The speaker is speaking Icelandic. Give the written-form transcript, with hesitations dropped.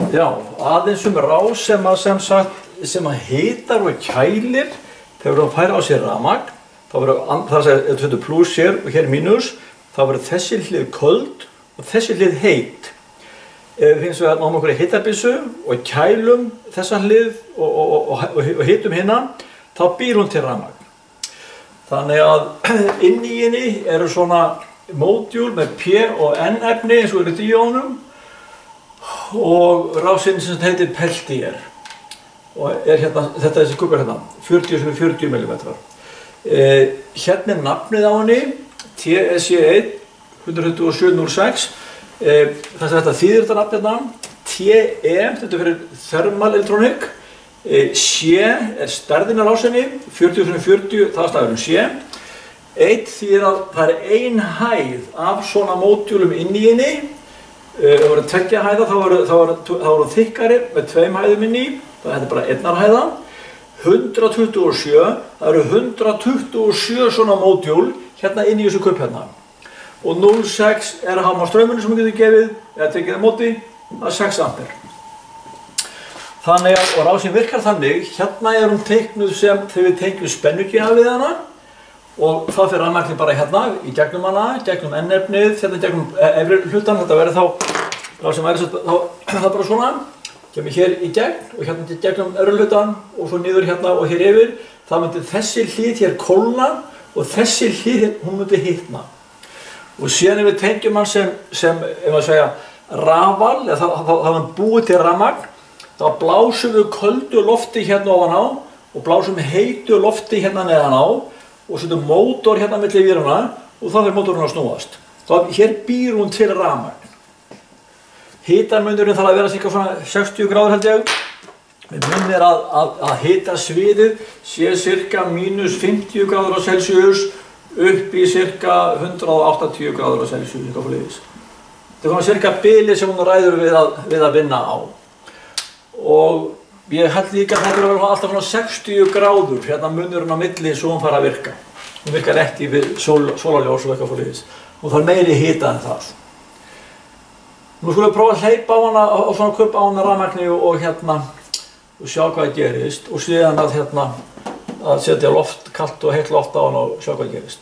Já, aðeins rás sem að hitar og kælir þegar það færa á sér rafmagn. Það er þetta pluss hér og hér mínus. Þá verður þessi hlið köld og þessi hlið heit. Ef við hins vegar náum okkur í hitabyssu og kælum þessa hlið og hitum hérna, þá býr hún til rafmagn. Þannig að inni í henni eru svona módjúl með P og N efni eins og eru díónum og rásinn sem heitir Peltier og hérna, þetta er þessi kubbar hérna, 40 mm. Hérna er nafnið á henni, TSC1 12706. Þetta þýðir þetta nafn hérna, TE, þetta er fyrir Thermal Electronic, C er stærðin á rásinni, 40x40, það er stafurinn C. 1 þýðir að það er ein hæð af svona módjúlum inn í henni. Ef það voru 2 hæða þá voru þykkari með 2 hæðum inn í, það er bara 1 hæða. 127, það eru 127 svona módjúl hérna inn í þessu kupp hérna. Og 0,6 er hámarksstraumurinn sem við getum gefið, eða tekið á móti, það er 6 ampere. Þannig að, og rásinn virkar þannig, hérna er hún teiknuð sem þegar við tengjum spennugjafa við hana og það fyrir rafmagnið bara hérna, í gegnum hana, gegnum N-efnið, hérna gegnum efri hlutan, þetta verður þá, rásinn væri það bara svona, kemur hér í gegn og hérna gegnum efri hlutan og svo niður hérna og hér yfir, það myndi þessi hlið hér kólna og þessi hlið, hún myndi hitna. Og síðan ef við tengjum hann sem ef maður segja, rafal, eða það er búið til rafmagn, þá blásum við köldu lofti hérna ofan á og blásum heitu lofti hérna neðan á og setjum mótor hérna milli vírana og þá fer mótorinn að snúast. Hér býr hún til rafmagn. Hitamunurinn þarf að vera cirka svona 60 gráður held ég. Við minnir að hitasviðið sé cirka mínus 50 gráður á Celsius upp í cirka 180 gráður á Celsius eitthvað fóliðis. Þetta er cirka bilið sem hún ræður við að vinna á. Og ég held líka að þetta verður alltaf svona 60 gráður hérna munurinn á milli svo hún fara að virka. Hún virkar ekki við sólarljós og eitthvað fóliðis. Og það er meiri hita en það. Nú skulum við prófa að hleypa á hana á svona kupp á hana rafmagni og hérna og sjá hvað gerist og síðan að hérna að setja kalt og heitt loft á hana og sjá hvað gerist.